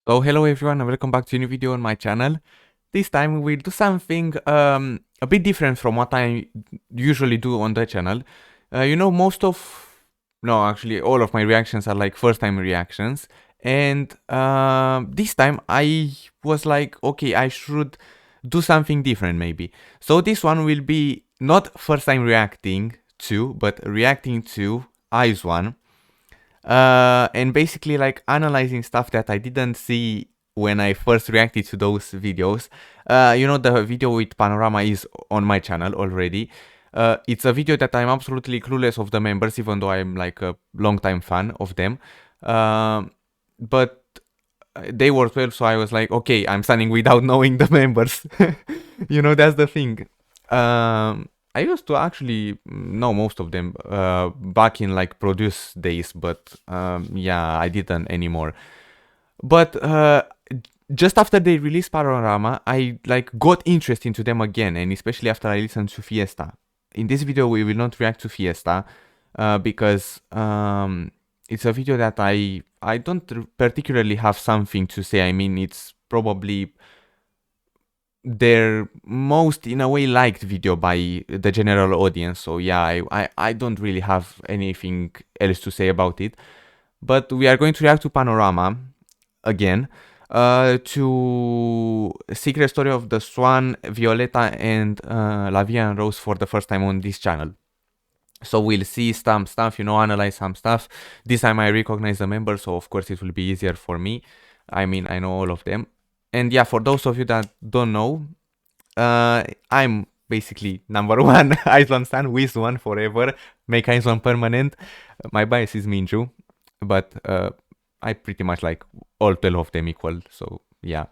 So hello everyone and welcome back to a new video on my channel. This time we'll do something a bit different from what I usually do on the channel. Actually all of my reactions are like first time reactions. And this time I was like, okay, I should do something different maybe. So this one will be not first time reacting to, but reacting to Eyes One. And basically like analyzing stuff that I didn't see when I first reacted to those videos. The video with Panorama is on my channel already. It's a video that I'm absolutely clueless of the members, even though I'm like a long-time fan of them. But they were 12, so I was like, okay, I'm standing without knowing the members. That's the thing. I used to actually know most of them back in like produce days, but yeah, I didn't anymore. But just after they released Panorama, I like got interest into them again, and especially after I listened to Fiesta. In this video, we will not react to Fiesta because it's a video that I don't particularly have something to say. I mean, it's probably their most in a way liked video by the general audience, so yeah, I don't really have anything else to say about it. But we are going to react to Panorama again, to Secret Story of the Swan, Violeta and La Vie Rose for the first time on this channel. So we'll see some stuff, analyze some stuff. This time I recognize the members, so of course it will be easier for me. I mean, I know all of them. And yeah, for those of you that don't know, I'm basically number one Iceland stan, with one forever, make Iceland permanent. My bias is Minju, but I pretty much like all 12 of them equal, so yeah.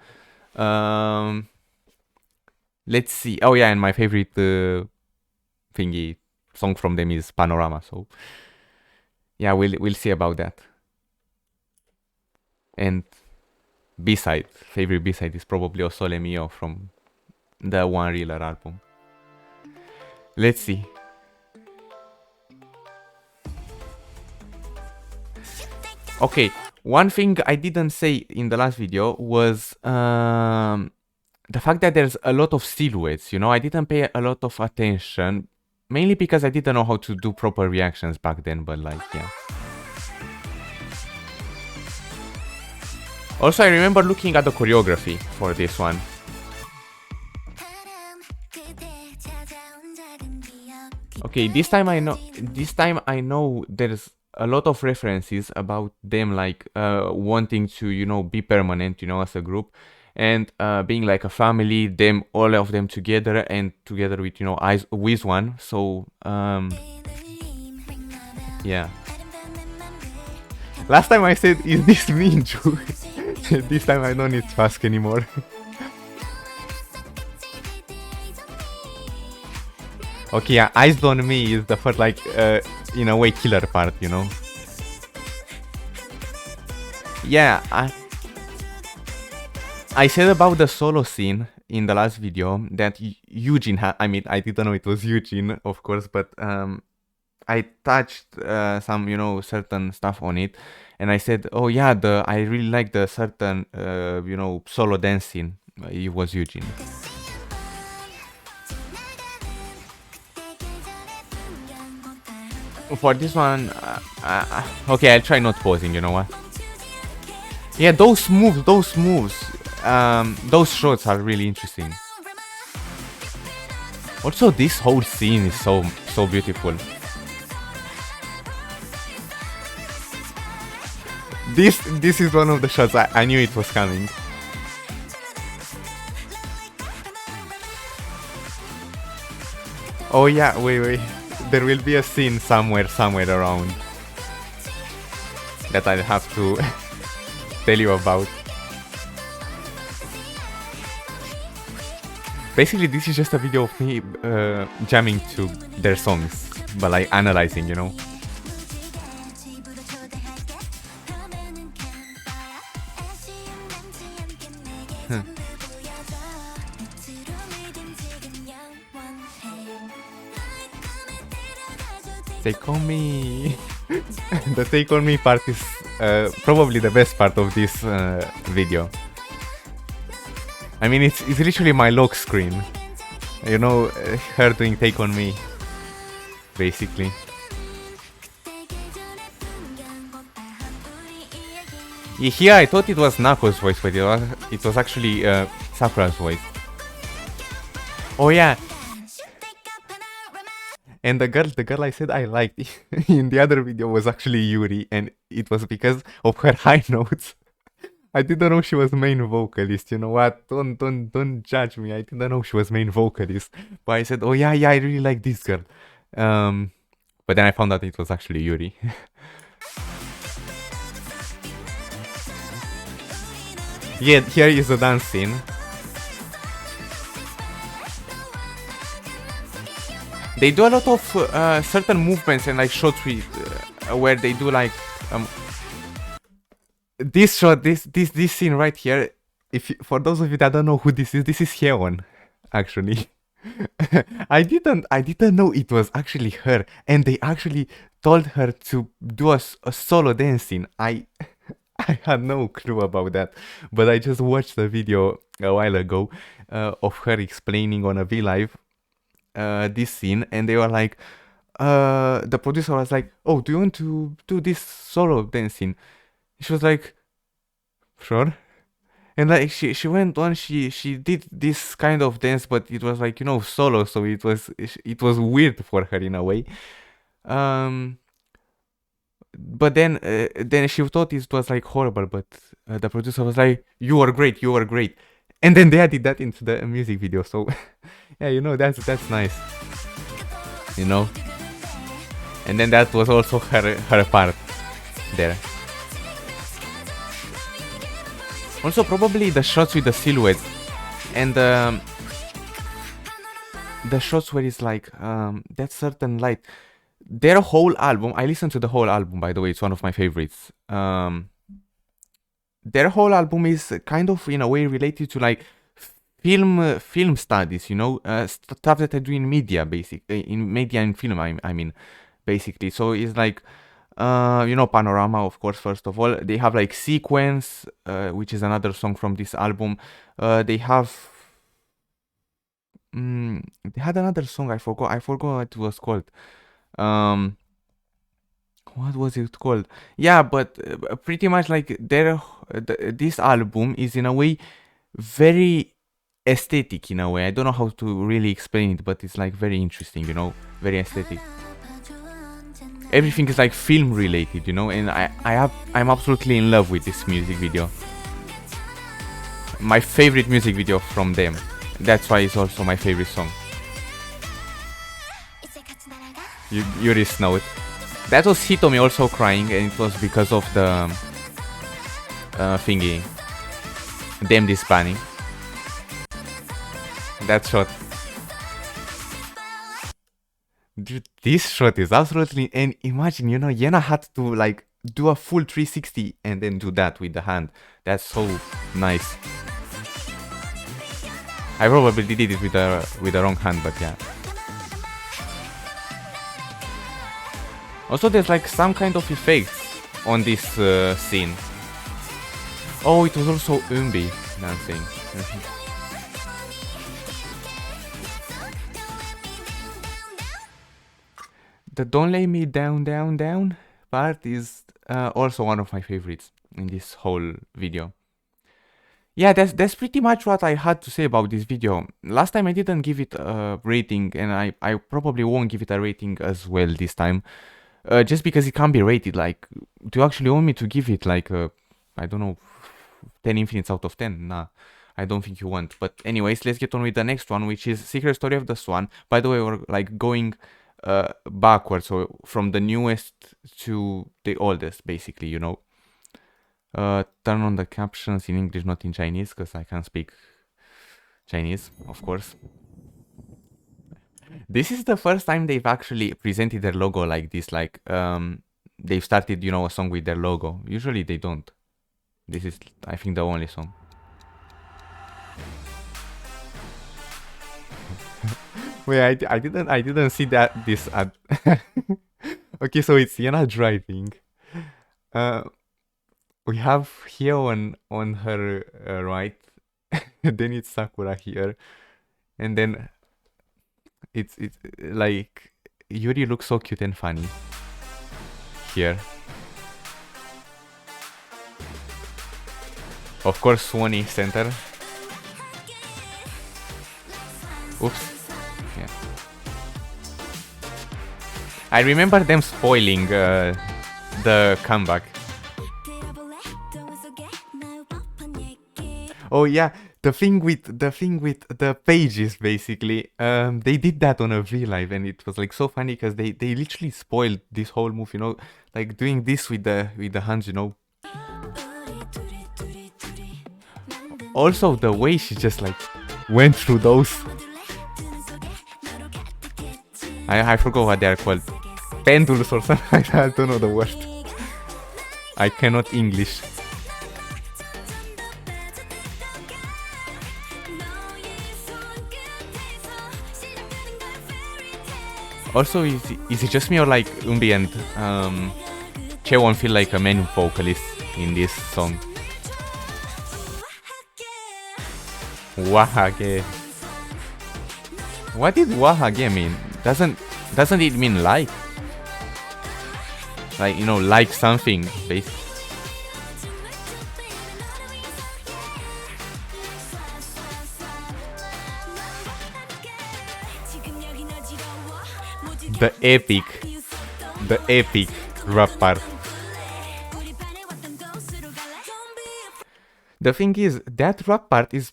Let's see. Oh yeah, and my favorite thingy song from them is Panorama, so yeah, we'll see about that. And B-side, favorite B-side is probably O Sole Mio from the One Reeler album. Let's see. Okay, one thing I didn't say in the last video was the fact that there's a lot of silhouettes, I didn't pay a lot of attention, mainly because I didn't know how to do proper reactions back then, but like, yeah. Also, I remember looking at the choreography for this one. Okay, this time I know there's a lot of references about them like wanting to, be permanent, as a group, and being like a family, them all of them together and together with Eyes with one. So yeah. Last time I said, is this Minju? This time I don't need to ask anymore. Okay, yeah, Eyes on Me is the first, like, in a way, killer part, Yeah, I said about the solo scene in the last video that Eugene I mean, I didn't know it was Eugene, of course, but I touched some, certain stuff on it, and I said, oh yeah, I really like the certain, solo dance scene. It was Eugene. For this one, okay, I'll try not pausing, you know what? Yeah, those moves, those shots are really interesting. Also, this whole scene is so beautiful. This is one of the shots I knew it was coming. Oh yeah, wait. There will be a scene somewhere around that I'll have to tell you about. Basically, this is just a video of me jamming to their songs, but like analyzing, Take on me. The Take on Me part is probably the best part of this video. I mean, it's literally my lock screen. You know, her doing Take On Me, basically. Here I thought it was Nako's voice, but it was actually Sakura's voice. Oh yeah. And the girl I said I liked in the other video was actually Yuri, and it was because of her high notes. I didn't know she was main vocalist. You know what? Don't judge me. I didn't know she was main vocalist. But I said, oh yeah, I really like this girl. But then I found out it was actually Yuri. Yeah, here is the dance scene. They do a lot of certain movements and like shots with where they do like this shot, this scene right here. For those of you that don't know who this is Hyeon, actually. I didn't know it was actually her, and they actually told her to do a solo dancing. I had no clue about that, but I just watched the video a while ago of her explaining on a V Live this scene, and they were like, the producer was like, oh, do you want to do this solo dancing? She was like, sure. And like she went on, she did this kind of dance, but it was like, you know, solo, so it was weird for her in a way. But then she thought it was like horrible, but the producer was like, you are great, and then they added that into the music video. So yeah, you know, that's nice, you know. And then that was also her part there. Also, probably the shots with the silhouettes and the shots where it's like that certain light. Their whole album, I listened to the whole album, by the way, it's one of my favorites. Their whole album is kind of in a way related to like film studies, you know, stuff that I do in media, in media and film. I mean, basically. So it's like, you know, Panorama, of course. First of all, they have like Sequence, which is another song from this album. They have. They had another song. I forgot what it was called. What was it called? Yeah, but pretty much like this album is in a way very aesthetic in a way. I don't know how to really explain it, but it's like very interesting, you know, very aesthetic. Everything is like film related, you know, and I'm absolutely in love with this music video. My favorite music video from them. That's why it's also my favorite song. Yuri's note. That was Hitomi also crying, and it was because of the thingy. Them disbanding. That shot. Dude, this shot is absolutely... And imagine, you know, Yena had to like do a full 360 and then do that with the hand. That's so nice. I probably did it with the wrong hand, but yeah. Also, there's like some kind of effects on this scene. Oh, it was also Umbi dancing. The Don't Lay Me Down, Down, Down part is also one of my favorites in this whole video. Yeah, that's pretty much what I had to say about this video. Last time I didn't give it a rating, and I probably won't give it a rating as well this time. Just because it can't be rated. Like, do you actually want me to give it like I don't know, 10 infinites out of 10? Nah, I don't think you want. But anyways, let's get on with the next one, which is Secret Story of the Swan. By the way, we're like going backwards, so from the newest to the oldest, basically, you know. Turn on the captions in English, not in Chinese, because I can't speak Chinese, of course. This is the first time they've actually presented their logo like this, like they've started, you know, a song with their logo. Usually they don't. This is, I think, the only song. Wait, I didn't see that this ad. Okay, so it's Yena driving. we have here on her right, then it's Sakura here, and then it's like Yuri looks so cute and funny here. Of course, Swanee center. Oops. Yeah. I remember them spoiling the comeback. Oh yeah, the pages basically. They did that on a V Live, and it was like so funny because they literally spoiled this whole move. You know, like doing this with the hands. You know. Also, the way she just like went through those. I forgot what they are called. Pendulums or something like that. I don't know the word. I cannot English. Also, is it just me or like Umbi and Chaewon feel like a main vocalist in this song? Wahage. What did Wahage mean? Doesn't it mean like? Like, you know, like something, basically. The epic rap part. The thing is, that rap part is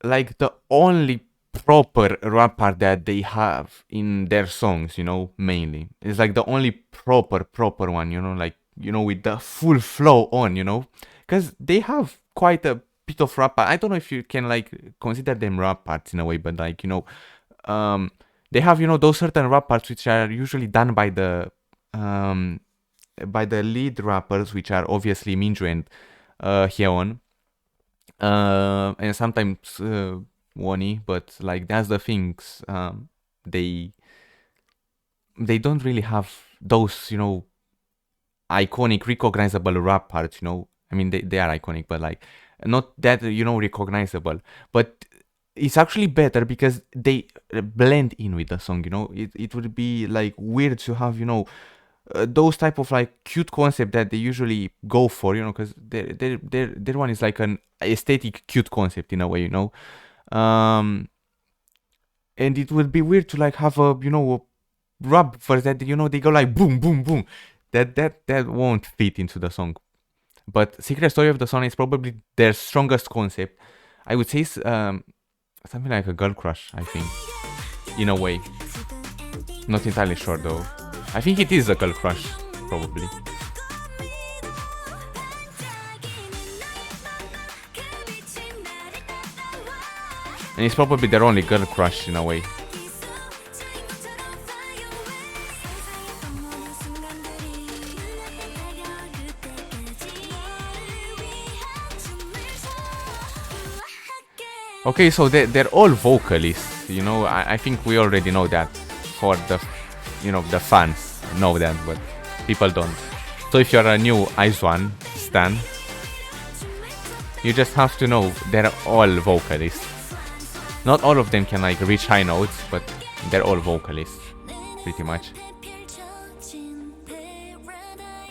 like the only proper rap part that they have in their songs, you know, mainly. It's like the only proper one, you know, like, you know, with the full flow on, you know, because they have quite a bit of rap part. I don't know if you can like consider them rap parts in a way, but like, you know, they have, you know, those certain rap parts which are usually done by the lead rappers, which are obviously Minju and Hyeon. And sometimes Wonnie, but like that's the things. They don't really have those, you know, iconic, recognizable rap parts. You know, I mean they are iconic, but like not that, you know, recognizable. But it's actually better because they blend in with the song. You know, it would be like weird to have, you know, those type of like cute concept that they usually go for, you know, because their one is like an aesthetic cute concept in a way, you know. And it would be weird to like have a, you know, a rap verse that, you know, they go like boom boom boom. That won't fit into the song. But Secret Story of the Sun is probably their strongest concept. I would say something like a girl crush, I think, in a way. Not entirely sure though. I think it is a girl crush, probably. And it's probably their only girl crush in a way. Okay, so they're all vocalists, you know. I think we already know that for the, you know, the fans know that, but people don't. So if you're a new IZ*ONE stan, you just have to know they're all vocalists. Not all of them can like reach high notes, but they're all vocalists, pretty much.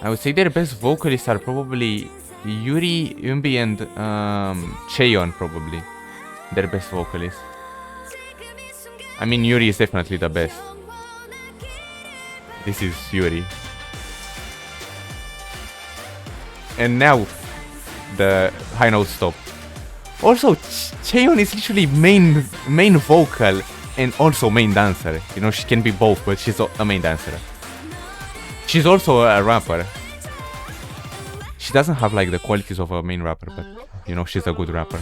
I would say their best vocalists are probably Yuri, Eunbi, and Chaeyeon, probably. Their best vocalist. I mean, Yuri is definitely the best. This is Yuri. And now, the high note stop. Also, Chaeyeon is literally main vocal and also main dancer. You know, she can be both, but she's a main dancer. She's also a rapper. She doesn't have like the qualities of a main rapper, but you know, she's a good rapper.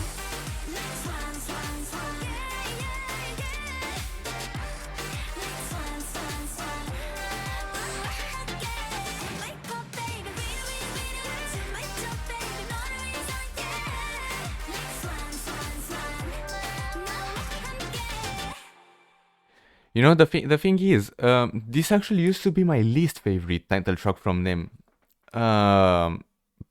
You know, the thing is, this actually used to be my least favorite title track from them.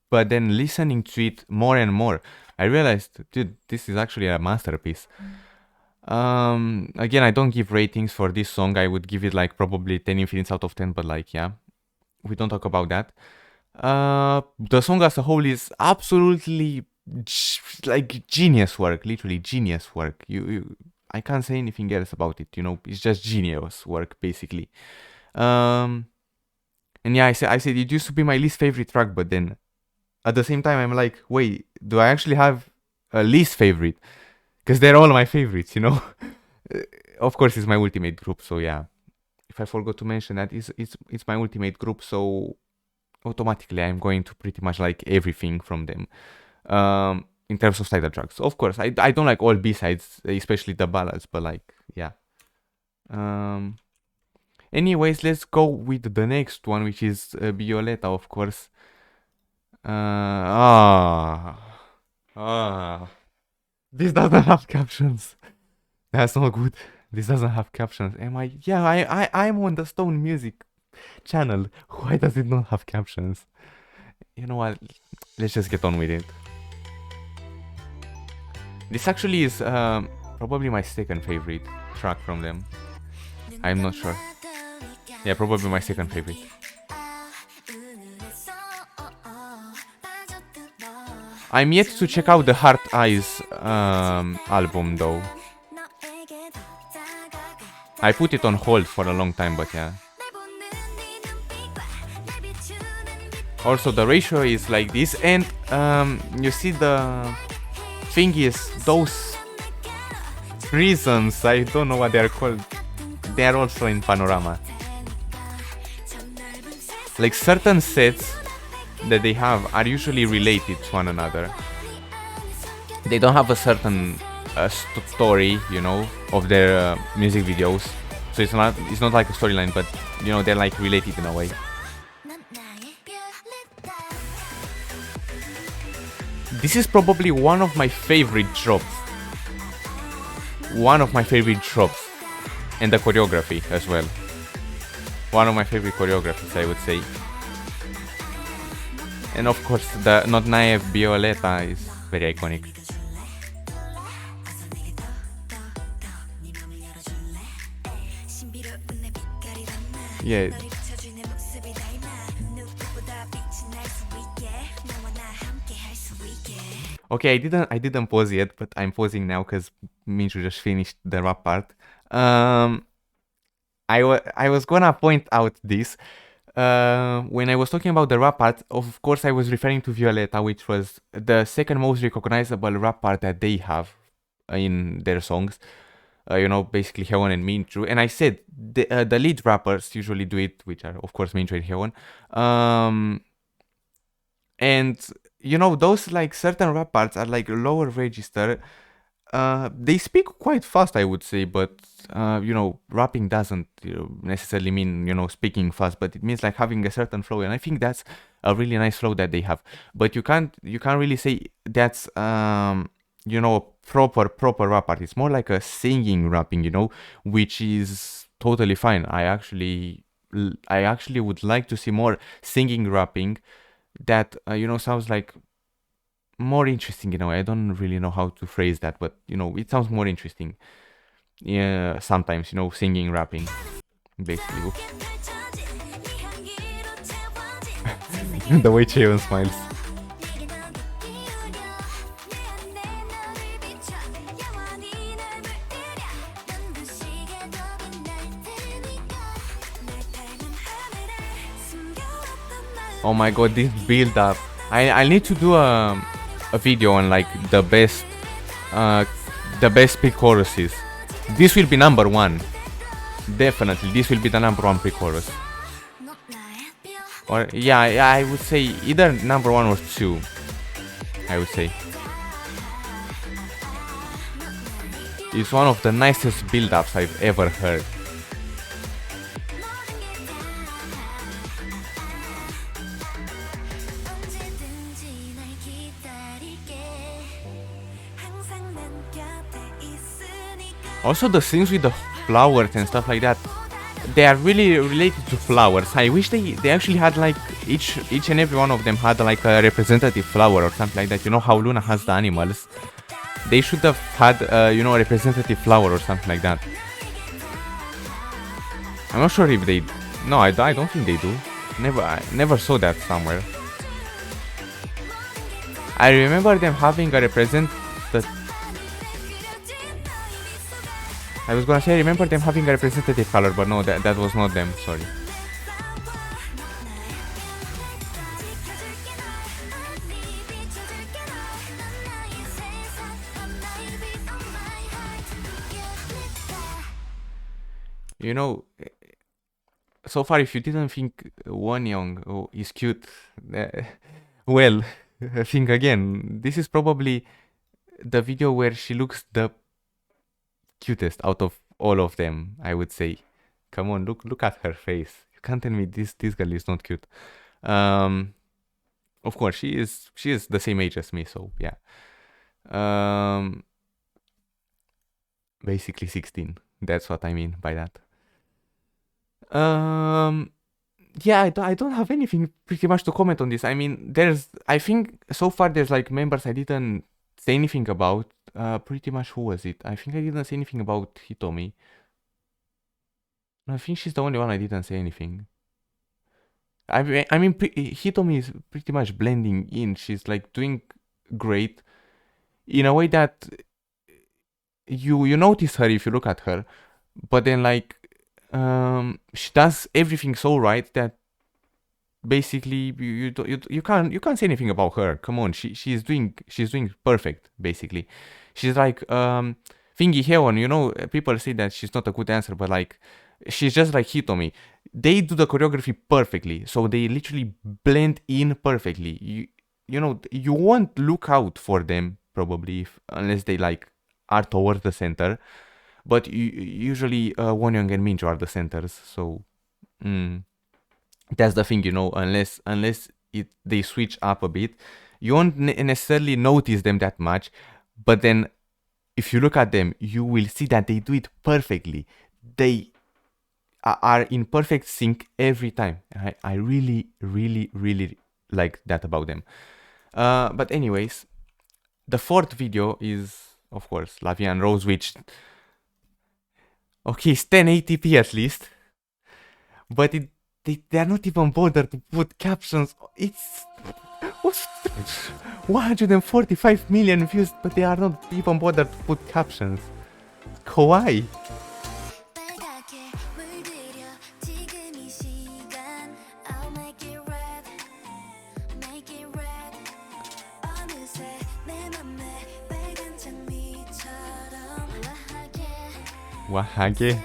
But then listening to it more and more, I realized, dude, this is actually a masterpiece. Again, I don't give ratings for this song. I would give it like probably 10 infinites out of 10, but like, yeah, we don't talk about that. The song as a whole is absolutely like genius work, literally genius work. I can't say anything else about it, you know, it's just genius work, basically. And yeah, I said it used to be my least favorite track, but then at the same time, I'm like, wait, do I actually have a least favorite? Because they're all my favorites, you know? Of course, it's my ultimate group, so yeah. If I forgot to mention that, it's my ultimate group, so automatically I'm going to pretty much like everything from them. In terms of title tracks. Of course, I don't like all B-sides, especially the ballads, but like, yeah. Anyways, let's go with the next one, which is Violeta, of course. This doesn't have captions. That's not good. This doesn't have captions. Yeah, I'm on the Stone Music channel. Why does it not have captions? You know what? Let's just get on with it. This actually is probably my second favorite track from them. I'm not sure. Yeah, probably my second favorite. I'm yet to check out the Heart Eyes album though. I put it on hold for a long time, but yeah. Also, the ratio is like this, and you see the thing is, those prisms, I don't know what they're called, they're also in Panorama. Like certain sets that they have are usually related to one another. They don't have a certain story, you know, of their music videos. So it's not like a storyline, but you know, they're like related in a way. This is probably one of my favorite drops. One of my favorite drops. And the choreography as well. One of my favorite choreographies, I would say. And of course, the Not Naive Violeta is very iconic. Yeah. Okay, I didn't pause yet, but I'm pausing now because Minju just finished the rap part. I was gonna point out this. When I was talking about the rap part, of course I was referring to Violeta, which was the second most recognizable rap part that they have in their songs. You know, basically Hyewon and Minju. And I said the lead rappers usually do it, which are of course Minju and Hyewon. And you know, those like certain rap parts are like lower register. They speak quite fast, I would say, but you know, rapping doesn't necessarily mean, you know, speaking fast, but it means like having a certain flow, and I think that's a really nice flow that they have. But you can't really say that's you know, proper rap part. It's more like a singing rapping, you know, which is totally fine. I actually would like to see more singing rapping that you know, sounds like more interesting in a way. I don't really know how to phrase that, but you know, it sounds more interesting. Yeah, sometimes, you know, singing, rapping, basically. The way Cheon smiles. Oh my god, this build up. I need to do a video on like the best pre-choruses. This will be number one. Definitely, this will be the number one pre-chorus. Or yeah, I would say either number one or two. I would say. It's one of the nicest build-ups I've ever heard. Also the scenes with the flowers and stuff like that, they are really related to flowers. I wish they actually had like each and every one of them had like a representative flower or something like that. You know how Luna has the animals. They should have had you know, a representative flower or something like that. I'm not sure if they. No, I don't think they do. I never saw that somewhere. I remember them having a I was gonna say I remember them having a representative color, but no, that was not them. Sorry. You know, so far, if you didn't think Wonyoung is cute, well, think again. This is probably the video where she looks the cutest out of all of them, I would say. Come on, look at her face. You can't tell me this girl is not cute. Of course, she is the same age as me, so yeah. Basically 16. That's what I mean by that. Yeah, I don't have anything pretty much to comment on this. I mean, I think so far there's like members I didn't say anything about. Pretty much who was it? I think I didn't say anything about Hitomi. I think she's the only one I didn't say anything. I mean, Hitomi is pretty much blending in. She's like doing great in a way that you notice her if you look at her, but then like she does everything so right that basically you can't say anything about her. Come on, she's doing perfect. Basically, she's like Thingy Heon. You know, people say that she's not a good dancer, but like she's just like Hitomi. They do the choreography perfectly, so they literally blend in perfectly. You know, you won't look out for them probably unless they like are towards the center. But usually Wonyoung and Minjo are the centers, so that's the thing, you know. Unless they switch up a bit, you won't necessarily notice them that much. But then, if you look at them, you will see that they do it perfectly. They are in perfect sync every time. I really, really, really like that about them. But anyways, the fourth video is, of course, Vie Rose, which... Okay, it's 1080p at least. But they are not even bothered to put captions. It's... 145 million views, but they are not even bothered to put captions. Kawaii. Wahage.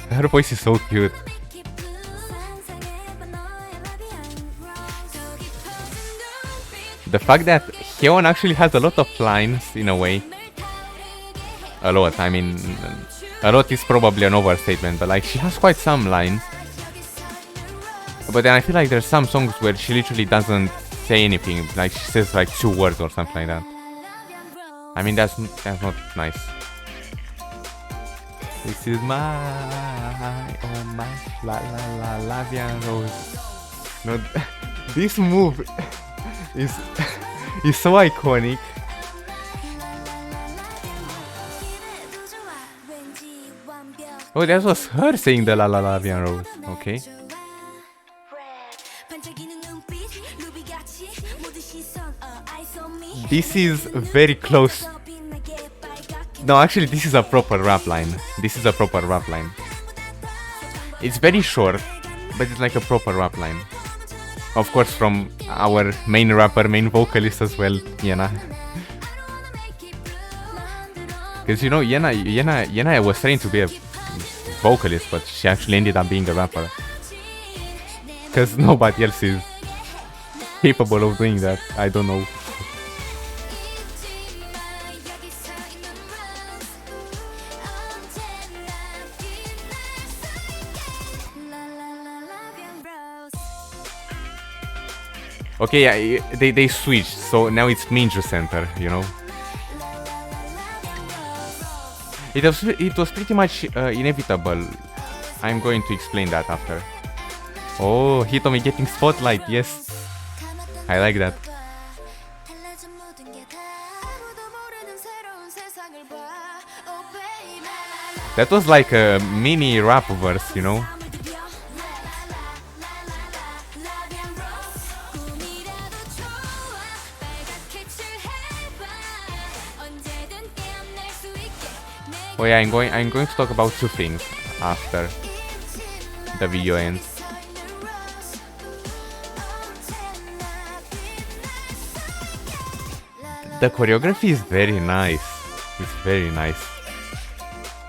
Her voice is so cute. The fact that Hyun actually has a lot of lines in a way. A lot, I mean, a lot is probably an overstatement, but like she has quite some lines. But then I feel like there's some songs where she literally doesn't say anything, like she says like 2 words or something like that. I mean, that's not nice. This is my, oh my, la Vie Rose. No, this move is so iconic. Oh, that was her saying the la Vie Rose. Okay. This is very close. No, actually, this is a proper rap line. This is a proper rap line. It's very short, but it's like a proper rap line. Of course, from our main rapper, main vocalist as well, Yena. Because you know, Yena was trained to be a vocalist, but she actually ended up being a rapper. Because nobody else is capable of doing that. I don't know. Okay, yeah, they switched, so now it's Minju Center, you know. It was pretty much inevitable. I'm going to explain that after. Oh, Hitomi getting spotlight, yes. I like that. That was like a mini rap verse, you know. Oh yeah, I'm going to talk about two things after the video ends. The choreography is very nice. It's very nice.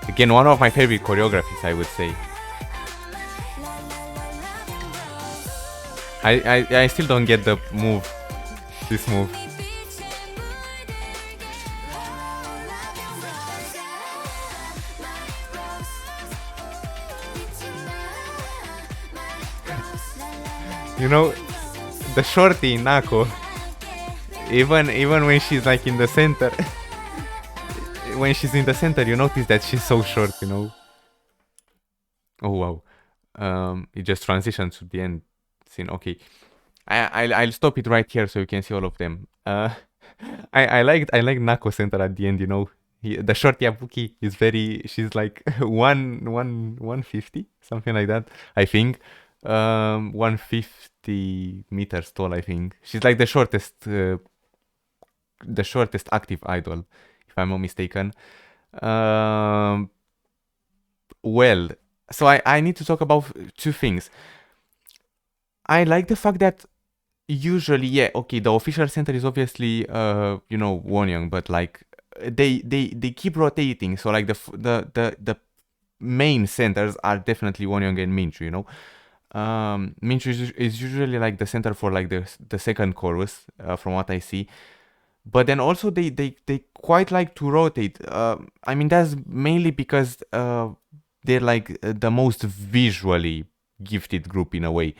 Again, one of my favorite choreographies, I would say. I still don't get the move. This move. You know, the shorty Nako, even when she's like in the center, when she's in the center, you notice that she's so short, you know. Oh wow, it just transitions to the end scene. Okay, I'll stop it right here so you can see all of them. I like Nako center at the end, you know. The short Yabuki is she's like 150, something like that, I think. 150 meters tall, I think. She's like the shortest active idol, if I'm not mistaken. Well, so I need to talk about two things. I like the fact that usually, yeah, okay, the official center is obviously you know, Wonyoung, but like they keep rotating, so like the main centers are definitely Wonyoung and Minju, you know. Minju is usually like the center for like the second chorus, from what I see. But then also they quite like to rotate. I mean, that's mainly because they're like the most visually gifted group in a way.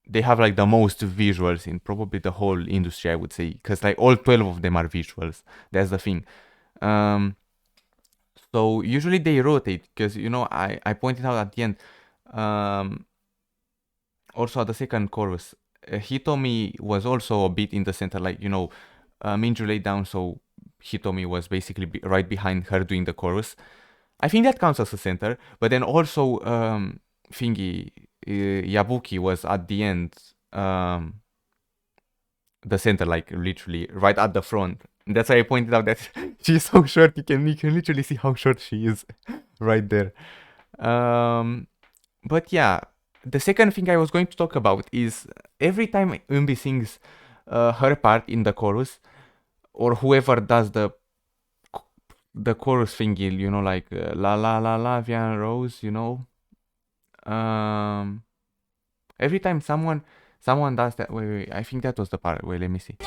They have like the most visuals in probably the whole industry, I would say, because like all 12 of them are visuals. That's the thing. So usually they rotate because, you know, I pointed out at the end. Also at the second chorus, Hitomi was also a bit in the center, like, you know, Minju laid down, so Hitomi was basically right behind her doing the chorus. I think that counts as a center, but then also thingy, Yabuki was at the end, the center, like literally right at the front. And that's why I pointed out that she's so short. You can literally see how short she is right there. But yeah, the second thing I was going to talk about is every time Eunbi sings her part in the chorus, or whoever does the chorus thingy, you know, like la la la la Vie Rose, you know. Every time someone does that, wait, I think that was the part. Wait, let me see.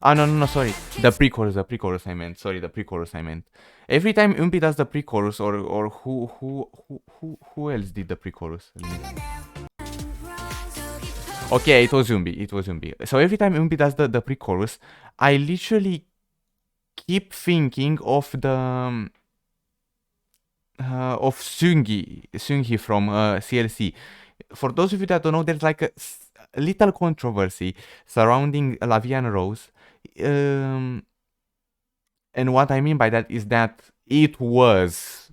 Ah, no, sorry. The pre-chorus I meant. Sorry, the pre-chorus I meant. Every time Eunbi does the pre-chorus, or who else did the pre-chorus? Okay, it was Eunbi. So every time Eunbi does the pre-chorus, I literally keep thinking of the of Seunggi from CLC. For those of you that don't know, there's like a little controversy surrounding La Vie Rose. And what I mean by that is that it was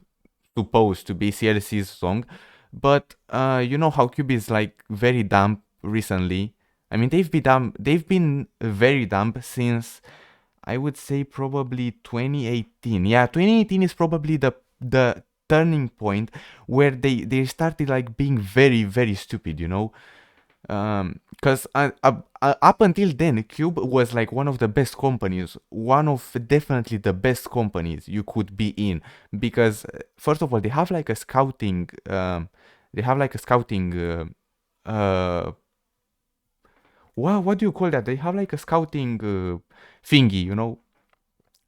supposed to be CLC's song, but you know how Cube is like very dumb recently. I mean, they've been very dumb since, I would say, probably 2018. Yeah, 2018 is probably the turning point where they started like being very, very stupid, you know. Because up until then, Cube was like one of the best companies, one of definitely the best companies you could be in, because first of all, they have like a scouting, what do you call that? They have like a scouting thingy, you know.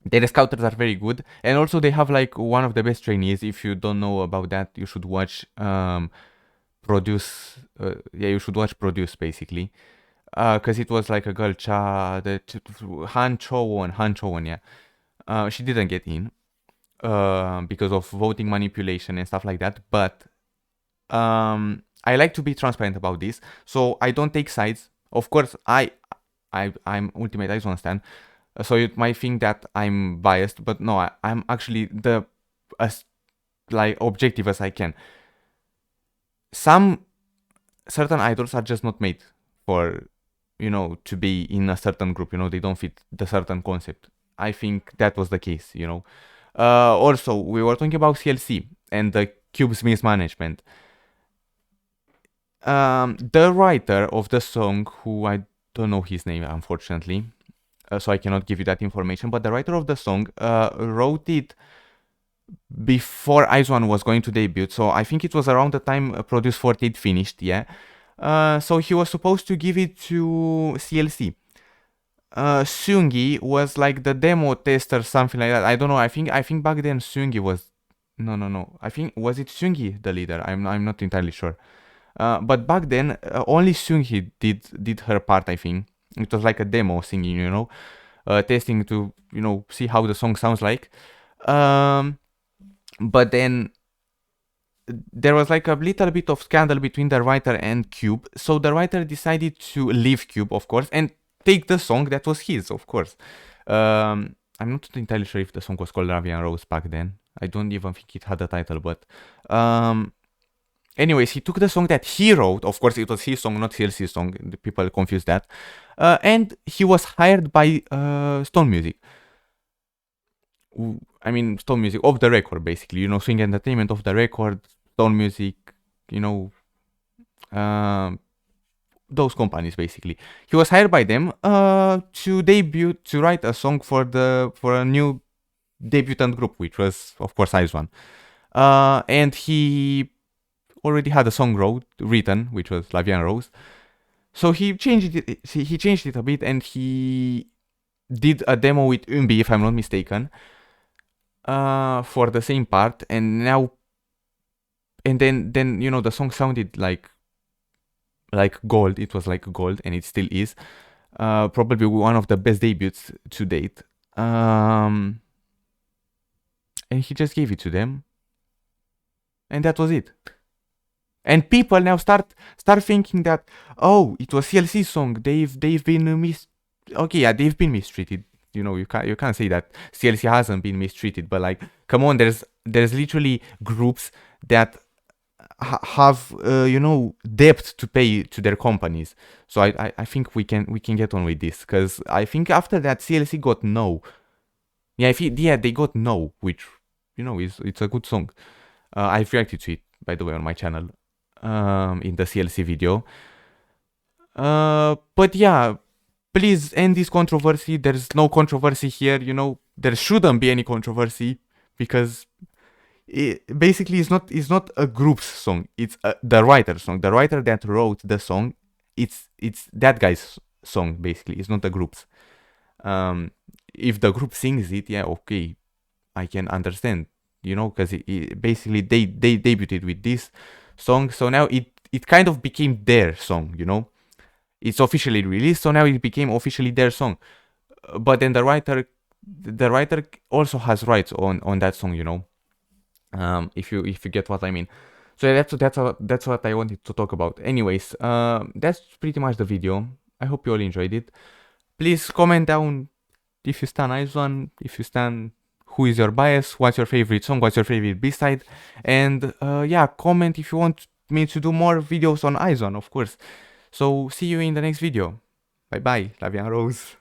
Their scouters are very good, and also they have like one of the best trainees. If you don't know about that, you should watch Produce. Yeah, you should watch Produce basically. Because it was like a girl, Han Cho-won, yeah. She didn't get in because of voting manipulation and stuff like that. But I like to be transparent about this, so I don't take sides. Of course, I'm Ultimate Ice One stan, so you might think that I'm biased, but no, I'm actually as like objective as I can. Some certain idols are just not made for, to be in a certain group. They don't fit the certain concept. I think that was the case. Also, we were talking about CLC and the Cube's mismanagement. The writer of the song, who I don't know his name, unfortunately, so I cannot give you that information, but the writer of the song wrote it before IZ*ONE was going to debut, so I think it was around the time Produce 48 finished, yeah. So he was supposed to give it to CLC. Seunggi was like the demo tester, something like that. I don't know. I think back then Seunggi was no. I think was it Seunggi the leader? I'm not entirely sure. But back then only Seunggi did her part. I think it was like a demo singing, testing to see how the song sounds like. But then there was like a little bit of scandal between the writer and Cube, so the writer decided to leave Cube, of course, and take the song that was his, of course. I'm not entirely sure if the song was called Vie Rose back then. I don't even think it had a title, but anyways, he took the song that he wrote. Of course, it was his song, not CLC's song. The people confuse that. And he was hired by Stone Music. I mean, Stone Music, off the record, basically. Swing Entertainment, off the record, Stone Music, those companies, basically. He was hired by them to write a song for a new debutant group, which was, of course, IZ*ONE. And he already had a song written, which was La Vie Rose. So he changed it a bit, and he did a demo with Eunbi, if I'm not mistaken, for the same part. And then the song sounded like gold. It was like gold, and it still is. Probably one of the best debuts to date. And he just gave it to them, and that was it. And people now start thinking that, oh, it was CLC's song. They've been okay, yeah, they've been mistreated. You can't say that CLC hasn't been mistreated, but like, come on, there's literally groups that have debt to pay to their companies. So I think we can get on with this, because I think after that CLC got No. Yeah, they got No, which it's a good song. I've reacted to it, by the way, on my channel in the CLC video. But yeah, please end this controversy. There's no controversy here. There shouldn't be any controversy, because basically it's not a group's song. It's the writer's song. The writer that wrote the song, it's that guy's song, basically. It's not the group's. If the group sings it, yeah, okay, I can understand, because basically they debuted with this song, so now it kind of became their song. It's officially released, so now it became officially their song. But then the writer also has rights on that song. If you get what I mean. So that's what I wanted to talk about. Anyways, that's pretty much the video. I hope you all enjoyed it. Please comment down if you stan IZ*ONE, if you stan, who is your bias, what's your favorite song, what's your favorite B-side, and yeah, comment if you want me to do more videos on IZ*ONE, of course. So see you in the next video. Bye bye, La Vie Rose.